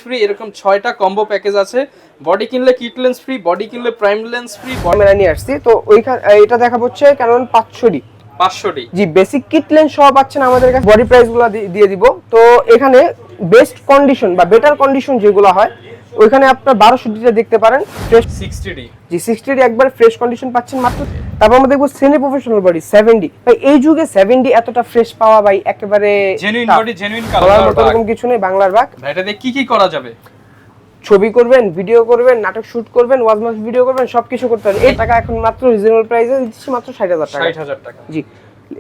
Free, এরকম 6টা combo package আছে। বডি কিনলে কিট লেন্স ফ্রি, বডি কিনলে প্রাইম লেন্স ফ্রি। ক্যামেরা নিয়ে আসছি তো ওইখানে এটা দেখা হচ্ছে Canon 500D জি বেসিক কিট লেন্স সহ পাচ্ছেন আমাদের কাছে। বডি প্রাইসগুলো দিয়ে দিব। তো এখানে বেস্ট কন্ডিশন বা বেটার কন্ডিশন যেগুলো হয় ওইখানে আপনার 1200 দেখতে পারেন ফ্রেশ 60D। জি 60 একবার ফ্রেশ কন্ডিশন পাচ্ছেন মাত্র। তারপর আমরা দেখবো সেমি প্রফেশনাল বডি 70 ভাই এই যুগে 70 এতটা ফ্রেশ পাওয়া ভাই একেবারে জেনুইন বডি, জেনুইন কালার, এরকম কিছু নেই। বাংলার বাগ ভাই এটা দিয়ে কি করা যাবে? ছবি করবেন, ভিডিও করবেন, নাটক শুট করবেন, ওয়াজ মাস ভিডিও করবেন, সবকিছু করতে পারেন। এই টাকা এখন মাত্র রিজনেবল প্রাইসে দিচ্ছি মাত্র 60000 টাকা। 60000 টাকা জি।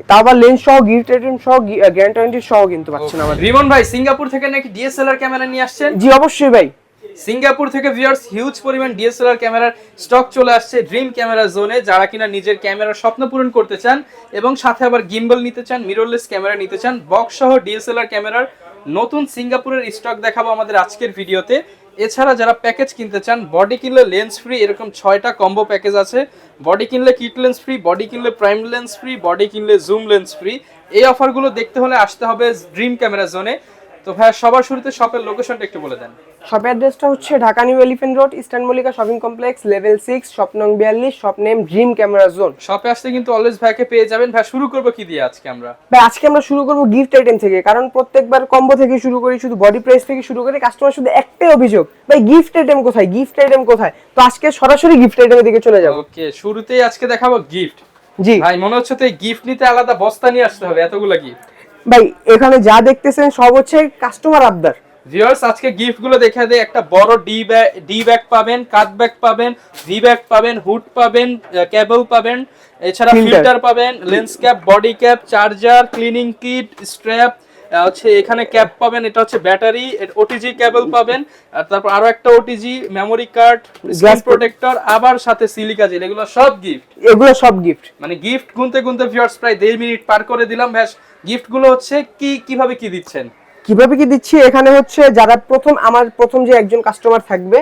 তাও আবার লেন্স সহ, গিফট আইটেম সহ, গ্যারান্টি ওয়ারেন্টি সহ কিন্তু পাচ্ছেন আমাদের। রিমন ভাই সিঙ্গাপুর থেকে নাকি ডিএসএলআর ক্যামেরা নিয়ে আসছেন? জি অবশ্যই ভাই। সিঙ্গাপুর থেকে ভিউয়ার্স হিউজ পরিমাণ ডিএসএলআর ক্যামেরার স্টক চলে আসছে ড্রিম ক্যামেরা জোনে। যারা কিনা নিজের ক্যামেরার স্বপ্ন পূরণ করতে চান এবং সাথে আবার গিম্বল নিতে চান, মিররলেস ক্যামেরা নিতে চান, বক্স সহ ডিএসএলআর ক্যামেরার নতুন সিঙ্গাপুরের স্টক দেখাবো আমাদের আজকের ভিডিওতে। এছাড়া যারা প্যাকেজ কিনতে চান, বডি কিনলে লেন্স ফ্রি, এরকম 6টা কম্বো প্যাকেজ আছে। বডি কিনলে কিট লেন্স ফ্রি, বডি কিনলে প্রাইম লেন্স ফ্রি, বডি কিনলে জুম লেন্স ফ্রি। এই অফারগুলো দেখতে হলে আসতে হবে ড্রিম ক্যামেরা জোনে। তো ভাই সবার শুরুতে শপের লোকেশনটা একটু বলে দেন। শপের অ্যাড্রেসটা হচ্ছে Dhaka new elephant road, eastern Mallika shopping complex, level 6, shop নং 42, shop name dream camera zone. শপে আসলে কিন্তু অলওয়েজ ভাইকে পেয়ে যাবেন। ভাই শুরু করব কি দিয়ে আজকে আমরা? ভাই আজকে আমরা শুরু করব গিফট আইটেম থেকে, কারণ প্রত্যেকবার কম্বো থেকে শুরু করি, শুধু বডি প্রাইস থেকে শুরু করি, কাস্টমার শুধু একটাই অভিযোগ, ভাই গিফট আইটেম কোথায়, গিফট আইটেম কোথায়। তো আজকে সরাসরি গিফট আইটেমের দিকে চলে যাব। ওকে, শুরুতেই আজকে দেখাবো গিফট। জি ভাই মনে হচ্ছে তো এই গিফট নিতে আলাদা বস্তা নিয়ে আসতে হবে, এতগুলো গিফট। ভাই এখানে যা দেখতেছেন সব হচ্ছে কাস্টমার আবদার। ভিউয়ার্স আজকে গিফটগুলো দেখা দেয়। একটা বড় ডি ব্যাগ পাবেন, কাট ব্যাগ পাবেন, ভি ব্যাগ পাবেন, হুড পাবেন, কেবল পাবেন, এছাড়া ফিল্টার পাবেন, lens cap, body cap, charger, cleaning kit, strap, হচ্ছে এখানে ক্যাপ পাবেন, এটা হচ্ছে ব্যাটারি, ওটিজি কেবল পাবেন, আর তারপর আরো একটা OTG memory card, glass protector, আবার সাথে সিলিকা জেল। এগুলো সব গিফট, এগুলো সব গিফট। মানে গিফট গুনতে গুনতে ভিউয়ার্স প্রায় 1.5 মিনিট পার করে দিলাম। ব্যাস গিফটগুলো হচ্ছে কিভাবে কি দিচ্ছেন? কিভাবে কি দিচ্ছি, এখানে হচ্ছে যারা প্রথম যে একজন কাস্টমার থাকবে,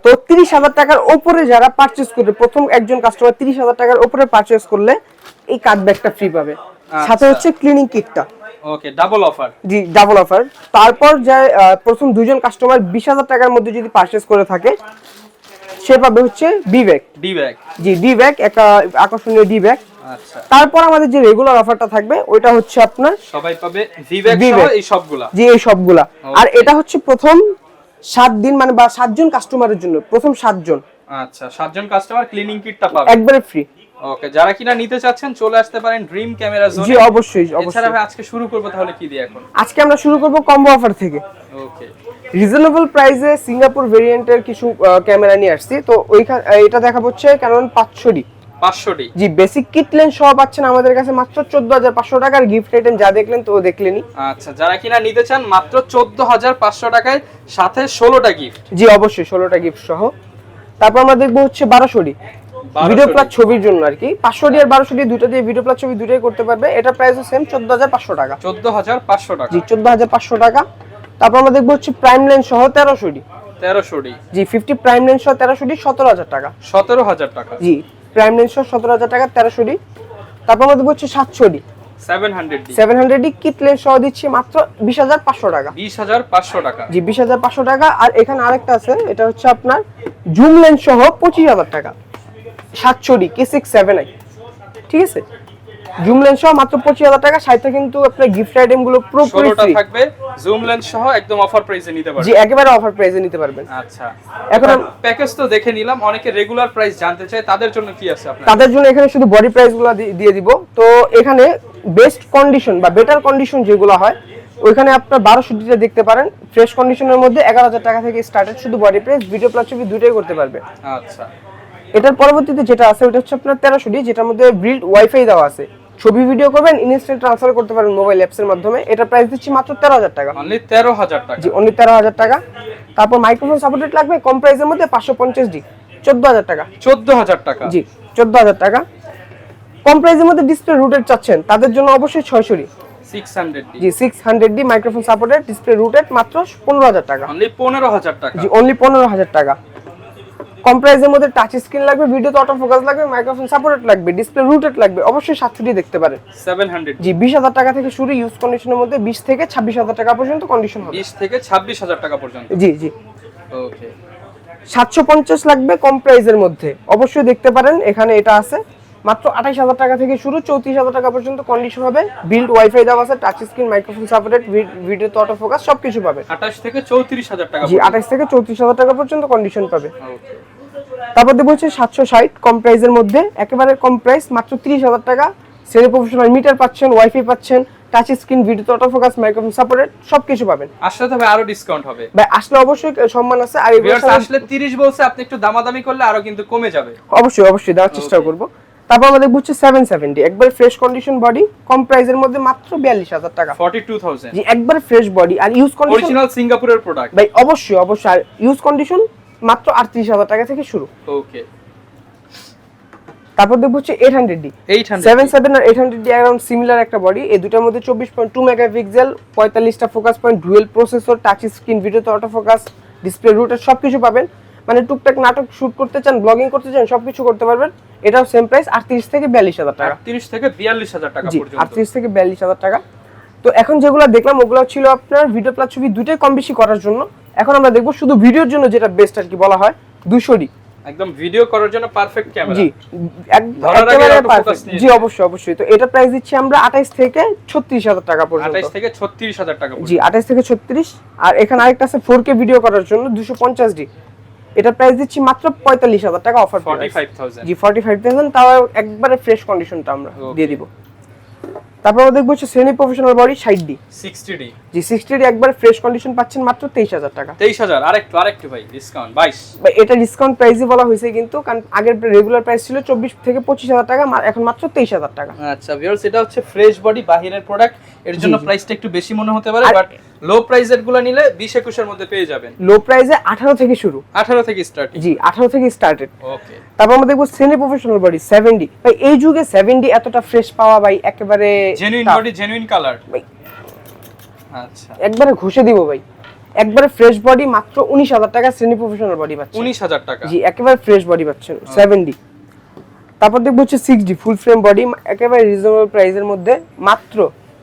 তো 30,000 টাকার উপরে যারা পারচেজ করবে, প্রথম একজন কাস্টমার 30,000 টাকার উপরে পারচেজ করলে এই কাট ব্যাগটা ফ্রি পাবে, সাথে হচ্ছে ক্লিনিং কিটটা। ওকে, ডাবল অফার। জি ডাবল অফার। তারপর যে প্রথম দুইজন কাস্টমার 20,000 টাকার মধ্যে যদি পারচেজ করে থাকে, সে পাবে হচ্ছে D bag. G D bag, একটা আকর্ষণীয় ডি ব্যাগ। আচ্ছা, তারপর আমাদের যে রেগুলার অফারটা থাকবে ওইটা হচ্ছে আপনার সবাই পাবে ভি ব্যাগ সহ এই সবগুলা। জি এই সবগুলা। আর এটা হচ্ছে প্রথম 7 দিন মানে বা 7 জন কাস্টমারের জন্য, প্রথম 7 জন। আচ্ছা, 7 জন কাস্টমার ক্লিনিং কিটটা পাবে একবারে ফ্রি। ওকে, যারা কিনা নিতে চাচ্ছেন চলে আসতে পারেন ড্রিম ক্যামেরা জোনে। জি অবশ্যই অবশ্যই। এছাড়া ভাই আজকে শুরু করব তাহলে কি দিয়ে এখন? আজকে আমরা শুরু করব কম্বো অফার থেকে। ওকে, রিজনেবল প্রাইসে সিঙ্গাপুর ভেরিয়েন্টের কিছু ক্যামেরা নিয়ে আসছি। তো ওইখানে এটা দেখা হচ্ছে Canon 500D। জি বেসিক কিট লেন্স সহ পাচ্ছেন আমাদের কাছে মাত্র 14500 টাকার। গিফট আইটেম যা দেখলেন তো দেখলেনই। আচ্ছা, যারা কিনা নিতে চান মাত্র 14500 টাকায়, সাথে 16টা গিফট। জি অবশ্যই 16টা গিফট সহ। তারপর আমরা দেখবো হচ্ছে 1200D ভিডিও প্লাস ছবির জন্য আর কি। 500D আর 1200D দুটো দিয়ে ভিডিও প্লাস ছবি দুটোই করতে পারবে। এটা প্রাইসও সেম 14500 টাকা। 14500 টাকা। জি 14500 টাকা। তারপর আমরা দেখবো হচ্ছে প্রাইম লেন্স সহ 1300D জি 50 প্রাইম লেন্স সহ 1300D 17000 টাকা। 17000 টাকা। জি প্রাইম লেন্স সহ 17000 টাকা 1300D। তারপর আমরা দেখবো হচ্ছে 700D কিট লেন্স সহ দিচ্ছি মাত্র 20500 টাকা। 20500 টাকা। জি 20500 টাকা। আর এখানে আরেকটা আছে, এটা হচ্ছে আপনার জুম লেন্স সহ 25000 টাকা। 700D K6-7i, ঠিক আছে। জুম লেন্স সহ মাত্র 25000 টাকা। সাথে কিন্তু আপনার গিফট আইটেম গুলো পুরোপুরি ফ্রি থাকবে। জুম লেন্স সহ একদম অফার প্রাইসে নিতে পারবেন। জি একেবারে অফার প্রাইসে নিতে পারবেন। আচ্ছা, এখন প্যাকেজ তো দেখে নিলাম, অনেকে রেগুলার প্রাইস জানতে চায়, তাদের জন্য কি আছে আপনাদের? তাদের জন্য এখানে শুধু বডি প্রাইসগুলো দিয়ে দিব। তো এখানে বেস্ট কন্ডিশন বা বেটার কন্ডিশন যেগুলো হয় ওইখানে আপনার 1200 দেখতে পারেন। ফ্রেশ কন্ডিশনের মধ্যে 11000 টাকা থেকে স্টার্টেড, শুধু বডি প্রাইস, ভিডিও প্লাস ছবি দুটোই করতে পারবে। আচ্ছা, এটার পরবর্তীতে যেটা আছে ওটা হচ্ছে আপনার 1300D, যেটার মধ্যে বিল্ড ওয়াইফাই দেওয়া আছে। ছবি ভিডিও করবেন, ইনস্ট্যান্ট ট্রান্সফার করতে পারেন মোবাইল অ্যাপস এর মাধ্যমে। এটা প্রাইস দিচ্ছি মাত্র 13000 টাকা। অনলি 13000 টাকা। জি অনলি 13000 টাকা। তারপর মাইক্রোফোন সাপোর্টেড লাগবে কম প্রাইসের মধ্যে 550D 14000 টাকা। 14000 টাকা। জি 14000 টাকা। কম প্রাইসের মধ্যে ডিসপ্লে রুটেড চাচ্ছেন তাদের জন্য অবশ্যই 600D 600D। জি 600D microphone supported, display rooted, মাত্র 15000 টাকা। অনলি 15000 টাকা। জি অনলি 15000 টাকা। কম প্রাইসের মধ্যে টাচ স্ক্রিন লাগবে, ভিডিওতে অটো ফোকাস লাগবে, মাইক্রোফোন সাপোর্টেড লাগবে, ডিসপ্লে রুটেড লাগবে, অবশ্যই 720 দেখতে পারেন। 700 জি 20,000 টাকা থেকে শুরু, ইউজ কন্ডিশনের মধ্যে 20 থেকে 26,000 টাকা পর্যন্ত কন্ডিশন হবে। 20 থেকে 26,000 টাকা পর্যন্ত। জি জি। ওকে 750 লাগবে কম প্রাইসের মধ্যে, অবশ্যই দেখতে পারেন, এখানে এটা আছে মাত্র 28,000 টাকা থেকে শুরু, 34,000 টাকা পর্যন্ত কন্ডিশন হবে। বিল্ড ওয়াইফাই দেওয়া আছে, টাচ স্ক্রিন, মাইক্রোফোন সাপোর্টেড, ভিডিওতে অটো ফোকাস সবকিছু পাবে। 28 থেকে 34,000 টাকা। জি 28 থেকে 34,000 টাকা পর্যন্ত কন্ডিশন পাবে। ওকে তারপর দেখবো হচ্ছে 760 কম প্রাইসের মধ্যে, একেবারে কম প্রাইস মাত্র 30,000 টাকা। সেমি প্রফেশনাল মিটার পাচ্ছেন, ওয়াইফাই পাচ্ছেন, টাচ স্ক্রিন, ভিডিওতে অটো ফোকাস, মাইক্রোফোন সাপোর্টেড সবকিছু পাবেন। আসলে তবে আরো ডিসকাউন্ট হবে ভাই, আসলে অবশ্যই সম্মান আছে। আর ভিউয়ার্স আসলে 30 বলছে, আপনি একটু দামাদামি করলে আরো কিন্তু কমে যাবে। অবশ্যই অবশ্যই দেওয়ার চেষ্টা করব। তারপর আমরা দেখবো হচ্ছে 770 একবার ফ্রেশ কন্ডিশন বডি, কম প্রাইসের মধ্যে মাত্র 42,000 টাকা। 42,000 জি একবার ফ্রেশ বডি আর ইউজ কন্ডিশন, অরিজিনাল সিঙ্গাপুরের প্রোডাক্ট। ভাই অবশ্যই অবশ্যই। আর ইউজ কন্ডিশন মাত্র 38,000 টাকা থেকে শুরু। ওকে তারপর দেখবো হচ্ছে 800D 77 আর 800D अराउंड সিমিলার একটা বডি। এই দুটার মধ্যে 24.2 মেগাপিক্সেল, 45টা focus point, dual processor, touch screen, ভিডিওতে অটো ফোকাস, ডিসপ্লে রুটার সবকিছু পাবেন। মানে টুকটাক নাটক শুট করতে চান, ব্লগিং করতে চান, সবকিছু করতে পারবেন। এটাও সেম প্রাইস 38 থেকে 42,000 টাকা। 38 থেকে 42,000 টাকা জি পর্যন্ত। 38 থেকে 42,000 টাকা। তো এখন যেগুলো দেখলাম ওগুলো ছিল আপনার ভিডিও প্লাস ছবি দুটোই কম বেশি করার জন্য। এখন আমরা দেখবো শুধু ভিডিওর জন্য যেটা বেস্ট আর কি বলা হয় 200D। একদম ভিডিও করার জন্য পারফেক্ট ক্যামেরা। জি একেবারে পারফেক্ট। জি অবশ্যই অবশ্যই। তো এটা প্রাইস দিচ্ছি আমরা 28 থেকে 36,000 টাকা পর্যন্ত। 28 থেকে 36,000 টাকা পর্যন্ত। জি 28 থেকে 36। আর এখানে আরেকটা আছে 4K ভিডিও করার জন্য 250D। এটা প্রাইস দিচ্ছি মাত্র 45,000 টাকা অফার প্রাইস। 45,000। জি 45,000, তাও একবারে ফ্রেশ কন্ডিশনটা আমরা দিয়ে দিব। তারপর আমরা দেখবো হচ্ছে semi professional body 60D 60D। জি 60D একবার ফ্রেশ কন্ডিশন পাচ্ছেন মাত্র 23,000 টাকা। 23,000। আরেকটু ভাই ডিসকাউন্ট 22। ভাই এটা ডিসকাউন্ট প্রাইসই বলা হয়েছে কিন্তু, কারণ আগের রেগুলার প্রাইস ছিল 24 থেকে 25,000 টাকা, এখন মাত্র 23,000 টাকা। আচ্ছা ভিউয়ার্স, এটা হচ্ছে ফ্রেশ বডি বাহিরের প্রোডাক্ট, এর জন্য প্রাইসটা একটু বেশি মনে হতে পারে, বাট লো প্রাইসের গুলো নিলে 20-21 এর মধ্যে পেয়ে যাবেন। লো প্রাইসে 18 থেকে শুরু। 18 থেকে স্টার্ট। জি 18 থেকে স্টার্টেড। ওকে তারপর আমরা দেখবো সেমি প্রফেশনাল বডি 70। ভাই এই যুগে 70 এতটা ফ্রেশ পাওয়া ভাই একেবারে জেনুইন বডি, জেনুইন কালার ভাই। আচ্ছা একবারে ঘষে দিব ভাই, একবারে ফ্রেশ বডি মাত্র 19,000 টাকা সেমি প্রফেশনাল বডি পাচ্ছেন। 19,000 টাকা। জি একেবারে ফ্রেশ বডি পাচ্ছেন 70। তারপর দেখবো হচ্ছে 6D ফুল ফ্রেম বডি, একেবারে রিজনেবল প্রাইসের মধ্যে মাত্র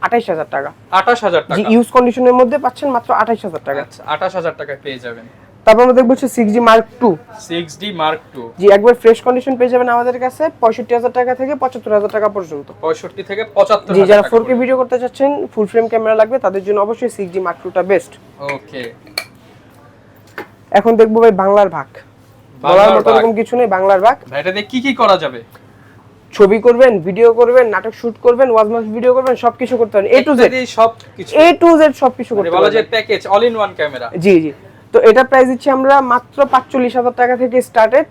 28,000 টাকা। 28,000 টাকা। জি ইউজ কন্ডিশনের মধ্যে পাচ্ছেন মাত্র 28,000 টাকা। আচ্ছা 28,000 টাকায় পেয়ে যাবেন। তারপর আমরা দেখবো হচ্ছে 6D Mark II। 6D Mark II। জি একবার ফ্রেশ কন্ডিশন পেয়ে যাবেন আমাদের কাছে 65,000 টাকা থেকে 75,000 টাকা পর্যন্ত। 65 থেকে 75,000 জি যারা টাকা। 4K ভিডিও করতে চাচ্ছেন, ফুল ফ্রেম ক্যামেরা লাগবে, তাদের জন্য অবশ্যই 6D Mark II টা বেস্ট। ওকে এখন দেখবো ভাই বাংলার ভাগ। বলার মতো এরকম কিছু নেই, বাংলার ভাগ। ভাই এটা দিয়ে কি করা যাবে? ছবি করবেন, ভিডিও করবেন, নাটক শুট করবেন, ওয়াজমাস ভিডিও করবেন, সবকিছু করতে পারেন। A to Z সবকিছু, A to Z সবকিছু করতে বলা যায় পারবেন। Package, all in one camera. জি জি। তো এটা প্রাইস দিচ্ছি আমরা মাত্র 45,000 টাকা থেকে স্টার্টেড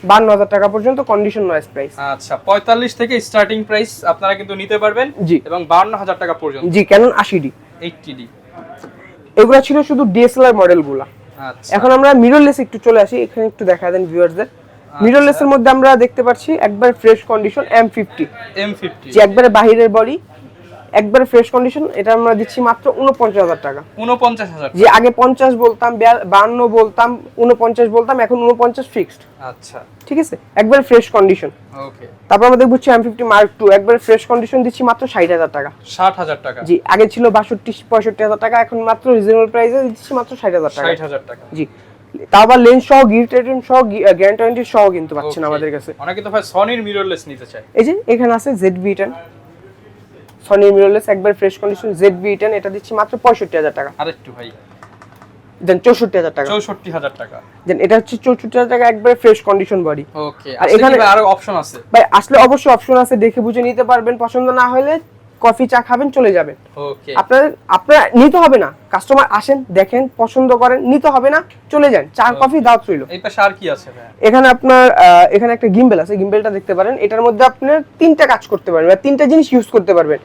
52,000 টাকা পর্যন্ত কন্ডিশন নয়েস প্রাইস। আচ্ছা 45 থেকে স্টার্টিং প্রাইস আপনারা কিন্তু নিতে পারবেন। জি এবং 52,000 টাকা পর্যন্ত। জি Canon 80D 80D। এগুলা ছিল শুধু DSLR মডেলগুলা। আচ্ছা এখন আমরা মিররলেস একটু চলে আসি, এখানে একটু দেখা দেন ভিউয়ারদের। মিররলেসের মধ্যে আমরা দেখতে পাচ্ছি একবার ফ্রেশ কন্ডিশন M50। M50 যে একবারে বাহিরের বডি, একবারে ফ্রেশ কন্ডিশন, এটা আমরা দিচ্ছি মাত্র 49,000 টাকা। 49,000। যে আগে 50 বলতাম, 52 বলতাম, 49 বলতাম, এখন 49 ফিক্সড। আচ্ছা ঠিক আছে, একবার ফ্রেশ কন্ডিশন। ওকে তারপর আমরা দেখব M50 Mark II, একবার ফ্রেশ কন্ডিশন দিচ্ছি মাত্র 60,000 টাকা। 60,000 টাকা। জি আগে ছিল 62-65,000 টাকা, এখন মাত্র রিজনেবল প্রাইসে দিচ্ছি মাত্র 60,000 টাকা। 60,000 টাকা। জি তাও আবার লেন্স সহ, গিয়ার টাইটেন সহ, গ্যারান্টি ওয়ারেন্টি সহ কিন্তু পাচ্ছেন আমাদের কাছে। অনেকে তো ভাই সনির মিররলেস নিতে চায়। এই যে এখানে আছে ZV-10 সনির মিররলেস, একবার ফ্রেশ কন্ডিশন ZV-10, এটা দিচ্ছি মাত্র 65,000 টাকা। আরেকটু ভাই দেন 64,000 টাকা। 64,000 টাকা। দেন এটা হচ্ছে 64,000 টাকা, একবার ফ্রেশ কন্ডিশন বডি। ওকে আর এখানে আরো অপশন আছে ভাই, আসলে অবশ্যই অপশন আছে, দেখে বুঝে নিতে পারবেন। পছন্দ না হলে কফি চা খাবেন চলে যাবেন। ওকে আপনার নিতে হবে না, কাস্টমার আসেন, দেখেন, পছন্দ করেন, নিতে হবে না, চলে যান, চা কফি দাওয়াত রইল। এই পাশে আর কি আছে ভাই? এখানে আপনার এখানে একটা গিম্বেল আছে, গিম্বেলটা দেখতে পারেন। এটার মধ্যে আপনার তিনটা কাজ করতে পারবেন, বা তিনটা জিনিস ইউজ করতে পারবেন।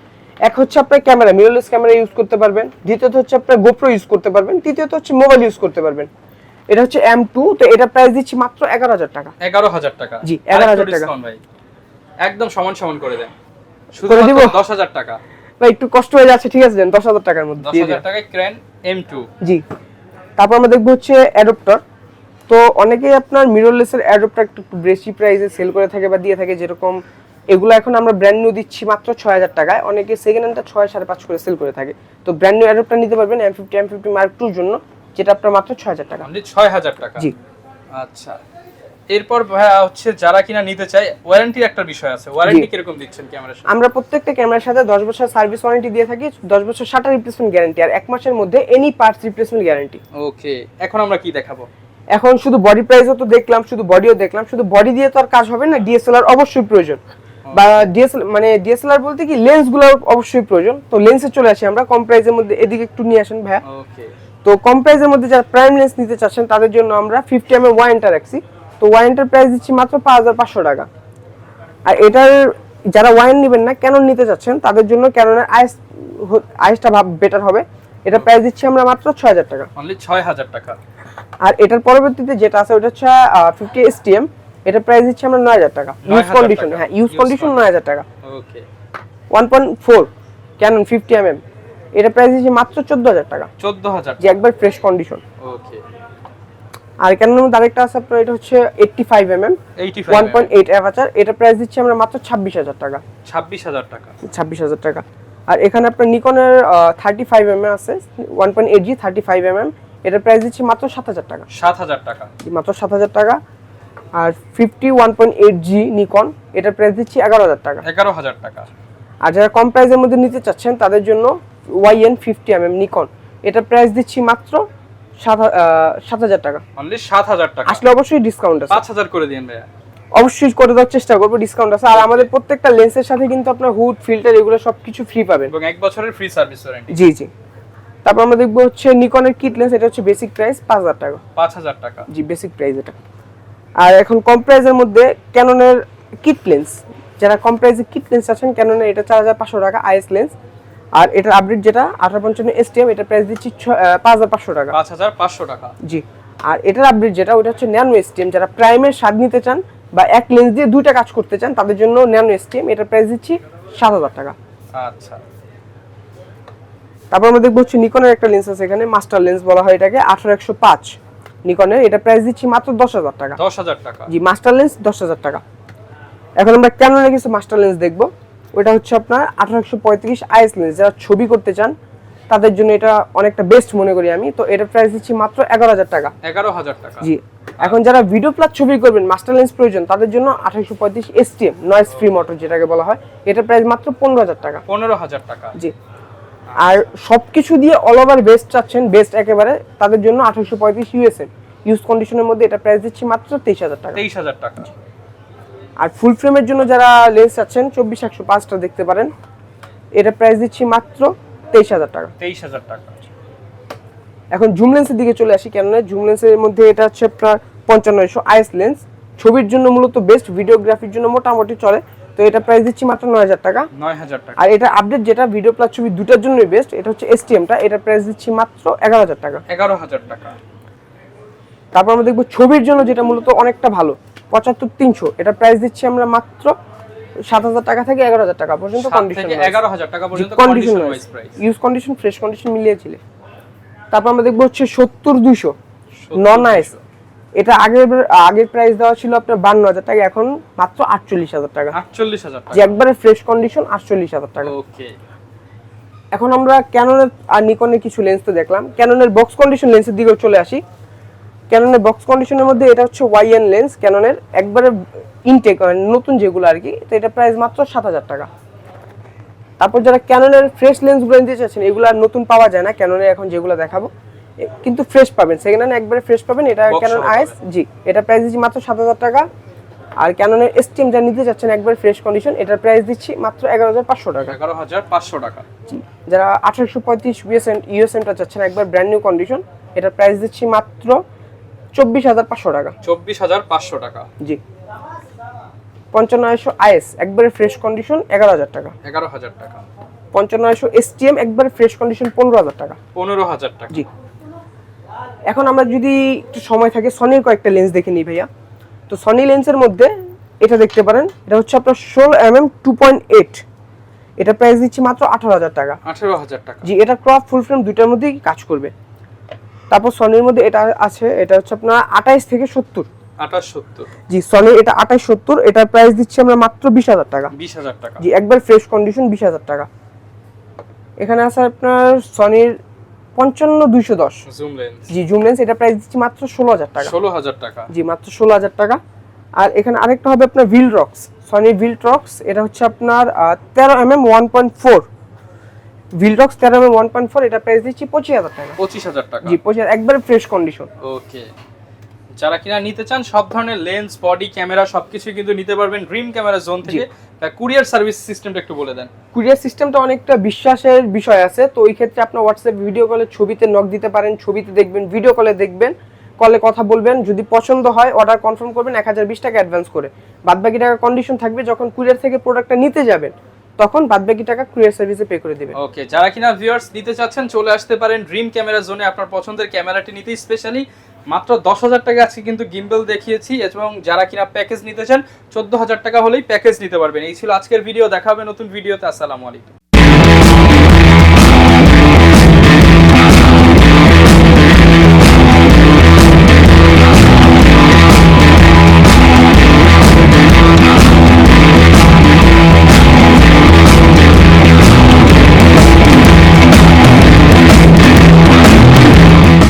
এক হচ্ছে আপনার ক্যামেরা, মিররলেস ক্যামেরা ইউজ করতে পারবেন। দ্বিতীয়ত হচ্ছে আপনার গোপ্রো ইউজ করতে পারবেন। তৃতীয়ত হচ্ছে মোবাইল ইউজ করতে পারবেন। এটা হচ্ছে M2, তো এটা প্রাইস দিচ্ছি মাত্র 11,000 টাকা। 11,000 টাকা। জি 11,000 টাকা ডিসকাউন্ট ভাই, একদম সমান সমান করে দেন। শুধু করে দিব 10,000 টাকা। ভাই একটু কষ্ট হয়ে যাচ্ছে, ঠিক আছে দেন 10,000 টাকার মধ্যে দিয়ে 10,000 টাকায় ক্র্যান M2। জি। তারপর আমরা দেখব হচ্ছে অ্যাডাপ্টার তো অনেকেই আপনার মিররলেসের অ্যাডপ্টটা একটু বেশি প্রাইসে সেল করে থাকে বা দিয়ে থাকে, যেরকম এগুলো এখন আমরা ব্র্যান্ড নিউ দিচ্ছি মাত্র 6000 টাকায়, অনেকে সেকেন্ড হ্যান্ডটা 6-5.5 করে সেল করে থাকে। তো ব্র্যান্ড নিউ অ্যাডপ্টটা নিতে পারবেন M50 Mark II জন্য, যেটা আপনার মাত্র 6000 টাকা। অনলি 6000 টাকা। জি আচ্ছা, এরপর ভাইয়া হচ্ছে যারা কিনা নিতে চায়, ওয়ারেন্টির একটা বিষয় আছে, ওয়ারেন্টি কিরকম দিচ্ছেন ক্যামেরার সাথে? আমরা প্রত্যেকটা ক্যামেরার সাথে 10 বছর সার্ভিস ওয়ারেন্টি দিয়ে থাকি, 10 বছর শাটার রিপ্লেসমেন্ট গ্যারান্টি, আর 1 মাসের মধ্যে এনি পার্টস রিপ্লেসমেন্ট গ্যারান্টি। ওকে, এখন আমরা কি দেখাবো? এখন শুধু বডি প্রাইসও তো দেখলাম, শুধু বডিও দেখলাম, শুধু বডি দিয়ে তো আর কাজ হবে না, ডিএসএলআর অবশ্যই প্রয়োজন, বা ডিএসএলআর বলতে কি লেন্সগুলো অবশ্যই প্রয়োজন। তো লেন্সে চলে আসি আমরা কম প্রাইসের মধ্যে, এদিকে একটু নিয়ে আসেন ভাইয়া। ওকে, তো কম প্রাইসের মধ্যে যারা প্রাইম লেন্স নিতে চাচ্ছেন তাদের জন্য আমরা 50 ওয়ারেন্টার রাখছি। তো ওয়ারেন্টার প্রাইস দিচ্ছি মাত্র 5500 টাকা। আর এটার যারা ওয়ারেন্ট নেবেন না, ক্যানন নিতে চাচ্ছেন, তাদের জন্য ক্যাননের আইসটা বেটার হবে, এটা প্রাইস দিচ্ছি আমরা মাত্র 6000 টাকা। অনলি 6000 টাকা। আর এটার পরবর্তীতে যেটা আছে ওটা হচ্ছে 50 STM, এটা প্রাইস দিচ্ছি আমরা 9000 টাকা ইউজ কন্ডিশন। হ্যাঁ, ইউজ কন্ডিশন 9000 টাকা। ওকে, 1.4 ক্যানন 50 এটা প্রাইস দিচ্ছি মাত্র 14000 টাকা। 14000 যে একবার ফ্রেশ কন্ডিশন। ওকে, আর ক্যাননের মধ্যে আরেকটা আছে আপনার, এটা হচ্ছে 85 1.8 অ্যাপাচার, এটা প্রাইস দিচ্ছি আমরা মাত্র 26000 টাকা। 26000 টাকা। 26000 টাকা। আর এখানে আপনার নিকনের 35 আছে 1.8G 35 এটা প্রাইস দিচ্ছি মাত্র 7000 টাকা। 7000 টাকা, মাত্র 7000 টাকা। আর 50 1.8G নিকন, এটা প্রাইস দিচ্ছি 11000 টাকা। 11000 টাকা। আর যারা কম প্রাইসের মধ্যে নিতে চাচ্ছেন তাদের জন্য YN 50 নিকন, এটা প্রাইস দিচ্ছি মাত্র 7000 টাকা। অনলি 7000 টাকা। আসলে অবশ্যই ডিসকাউন্ট আছে, 5000 করে দিন ভাইয়া। অবশ্যই করে দেওয়ার চেষ্টা করব, ডিসকাউন্ট আছে। আর আমাদের প্রত্যেকটা লেন্সের সাথে কিন্তু আপনার হুড, ফিল্টার এগুলো সবকিছু ফ্রি পাবেন, এবং 1 বছরের ফ্রি সার্ভিস ওয়ারেন্টি। জি জি। তারপর আমরা দেখবো হচ্ছে নিকনের কিট লেন্স, এটা হচ্ছে বেসিক প্রাইস 5000 টাকা। 5000 টাকা। জি, বেসিক প্রাইস এটা। আর এখন কম প্রাইসের মধ্যে ক্যাননের কিট লেন্স, যারা কম প্রাইসে কিট লেন্স আছেন ক্যাননের, এটা 4500 টাকা আইএস লেন্স। আর এটার আপডেট যেটা 1855 STM, এটা প্রাইস দিচ্ছি 5500 টাকা। 5500 টাকা। জি। আর এটার আপডেট যেটা ওটা হচ্ছে ন্যানো STM, যারা প্রাইমের স্বাদ নিতে চান বা এক লেন্স দিয়ে দুইটা কাজ করতে চান তাদের জন্য ন্যানো STM, এটা প্রাইস দিচ্ছি 7000 টাকা। আচ্ছা, তারপর আমরা দেখবো হচ্ছে নিকনের একটা লেন্স আছে, এখানে মাস্টার লেন্স বলা হয় এটাকে, 18105 নিকনের, এটা প্রাইস দিচ্ছি মাত্র 10000 টাকা। 10000 টাকা। জি, মাস্টার লেন্স 10000 টাকা। এখন আমরা ক্যানোনের কিছু মাস্টার লেন্স দেখবো, ওটা হচ্ছে আপনার 1835 আইএস লেন্স, যারা ছবি করতে চান তাদের জন্য এটা অনেকটা বেস্ট মনে করি আমি। তো এটা প্রাইস দিচ্ছি মাত্র 11000 টাকা। 11000 টাকা। জি। এখন যারা ভিডিও প্লাস ছবি করবেন, মাস্টার লেন্স প্রয়োজন, তাদের জন্য 2835 STM নয়েজ ফ্রি মোটর যেটাকে বলা হয়, এটা প্রাইস মাত্র 15000 টাকা। 15000 টাকা। জি। আর সবকিছু দিয়ে অল ওভার বেস্ট চাচ্ছেন, বেস্ট একেবারে, তাদের জন্য 2835 USM ইউজ কন্ডিশনের মধ্যে, এটা প্রাইস দিচ্ছি মাত্র 23000 টাকা। 23000 টাকা। আর ফুল ফ্রেমের জন্য যারা লেন্স চাচ্ছেন 24105টা দেখতে পারেন, এটা প্রাইস দিচ্ছি মাত্র 23000 টাকা। 23000 টাকা। এখন জুম লেন্সের দিকে চলে আসি। কেন জুম লেন্সের মধ্যে এটা হচ্ছে আপনার 5500 আইএস লেন্স, ছবির জন্য মূলত বেস্ট, ভিডিওগ্রাফির জন্য মোটামুটি চলে। তো এটা প্রাইস দিচ্ছি মাত্র 9000 টাকা। 9000 টাকা। আর এটা আপডেট যেটা ভিডিও প্লাস ছবি দুটার জন্যই বেস্ট, এটা হচ্ছে STMটা, এটা প্রাইস দিচ্ছি মাত্র 11000 টাকা। 11000 টাকা। তারপর আমরা দেখবো ছবির জন্য যেটা মূলত অনেকটা ভালো, 75300, এটা প্রাইস দিচ্ছি আমরা মাত্র 7000 টাকা থেকে 11000 টাকা পর্যন্ত কন্ডিশন, 11000 টাকা পর্যন্ত condition wise price, use condition, fresh condition মিলিয়ে ছিল। তারপর আমরা দেখবো হচ্ছে 70200 নন আইস, এটা আগের প্রাইস দেওয়া ছিল আপনার 52000 টাকা, এখন মাত্র 48000 টাকা। 48000 টাকা, যে একবারে ফ্রেশ কন্ডিশন 48000 টাকা। ওকে। এখন আমরা ক্যাননের আর নিকনের কিছু লেন্স তো দেখলাম, ক্যাননের বক্স কন্ডিশন লেন্সের দিকেও চলে আসি। ক্যাননের বক্স কন্ডিশনের মধ্যে এটা হচ্ছে YN লেন্স, ক্যাননের একবারে ইনটেক নতুন যেগুলো আর কি, তো এটা প্রাইস মাত্র 7000 টাকা। তারপর যারা ক্যাননের ফ্রেশ লেন্সগুলো নিতে চাচ্ছেন, এগুলো আর নতুন পাওয়া যায় না ক্যাননের, এখন যেগুলো দেখাবো কিন্তু ফ্রেশ পাবেন, সেকেন্ড হ্যান্ড একবারে ফ্রেশ পাবেন। এটা ক্যানন আইএস, জি, এটা প্রাইস দিচ্ছি মাত্র 7000 টাকা। আর ক্যাননের STM যা নিতে চাচ্ছেন একবারে ফ্রেশ কন্ডিশন, এটার প্রাইস দিচ্ছি মাত্র 11500 টাকা। 11500 টাকা। জি। যারা 1835 USM টা চাচ্ছেন একবার ব্র্যান্ড নিউ কন্ডিশন, এটার প্রাইস দিচ্ছি মাত্র 24500 টাকা। 24500 টাকা। জি। 5500 আইএস একবারে ফ্রেশ কন্ডিশন 11000 টাকা। 11000 টাকা। 5500 STM একবারে ফ্রেশ কন্ডিশন 15000 টাকা। 15000 টাকা। জি। এখন আমরা যদি একটু সময় থাকে সনির কয়েকটা লেন্স দেখে নিই ভাইয়া। তো সনি লেন্সের মধ্যে এটা দেখতে পারেন, এটা হচ্ছে আপনার 16mm 2.8, এটা প্রাইস দিচ্ছি মাত্র 18000 টাকা। 18000 টাকা। জি, এটা ক্রপ ফুল ফ্রেম দুইটার মধ্যেই কাজ করবে। তারপর সনির মধ্যে এটা আছে, এটা হচ্ছে আপনার 28 থেকে 70। 2870। জি, সনি এটা 2870, এটার প্রাইস দিচ্ছি আমরা মাত্র 20000 টাকা। 20000 টাকা। জি, একবার ফ্রেশ কন্ডিশন 20000 টাকা। এখানে আছে আপনার সনির 55210 জুম লেন্স। জি, জুম লেন্স, এটা প্রাইস দিচ্ছি মাত্র 16000 টাকা। 16000 টাকা। জি, মাত্র 16000 টাকা। আর এখানে আরেকটা হবে আপনার ভিলট্রক্স, সনি ভিলট্রক্স, এটা হচ্ছে আপনার 13mm 1.4, ভিলট্রক্স 13mm 1.4, এটা প্রাইস দিচ্ছি 25000 টাকা। 25000 টাকা। জি, 25000, একবার ফ্রেশ কন্ডিশন। ওকে, যারা কিনা নিতে চান সব ধরনের লেন্স, বডি, ক্যামেরা সবকিছু কিন্তু নিতে পারবেন ড্রিম ক্যামেরা জোন থেকে। কুরিয়ার সার্ভিস সিস্টেমটা একটু বলে দেন। কুরিয়ার সিস্টেমটা অনেকটা বিশ্বাসের বিষয় আছে, তো ওই ক্ষেত্রে আপনার হোয়াটসঅ্যাপ ভিডিও কলে ছবিতে নক দিতে পারেন, ছবিতে দেখবেন, ভিডিও কলে দেখবেন, কলে কথা বলবেন, যদি পছন্দ হয় অর্ডার কনফার্ম করবেন 1020 টাকা অ্যাডভান্স করে, বাদবাকি টাকা কন্ডিশন থাকবে যখন কুরিয়ার থেকে প্রোডাক্টটা নিতে যাবেন তখন বাদবাকি টাকা কুরিয়ার সার্ভিসে পে করে দিবেন। ওকে, যারা কিনা ভিউয়ার্স নিতে চাচ্ছেন চলে আসতে পারেন ড্রিম ক্যামেরা জোনে আপনার পছন্দের ক্যামেরাটি নিতে। স্পেশালি মাত্র 10000 টাকা আজকে কিন্তু গিম্বল দেখিয়েছি, এবং যারা কিনা প্যাকেজ নিতে চান 14000 টাকা হলেই প্যাকেজ নিতে পারবেন। এই ছিল আজকের ভিডিও, দেখা হবে নতুন ভিডিওতে। আসসালামু আলাইকুম।